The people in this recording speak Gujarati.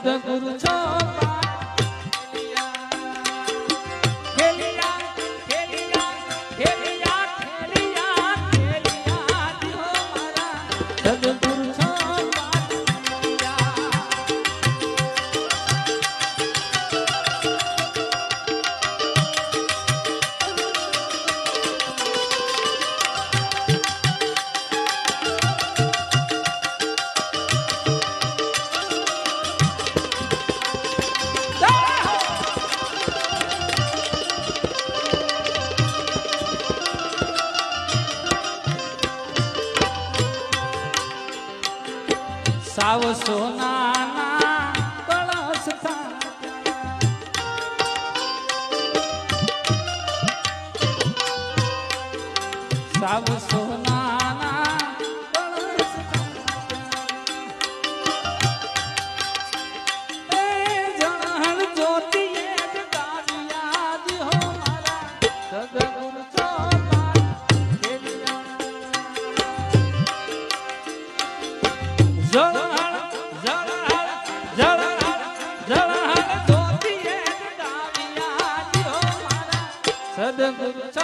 સદગુરુ છો સાવ સોનાના કળશ સાવ સોનાના કળશ એ જણ જ્યોતિએ ગાવિયા દી હો મારા સદગુરુ છો સદગુરુ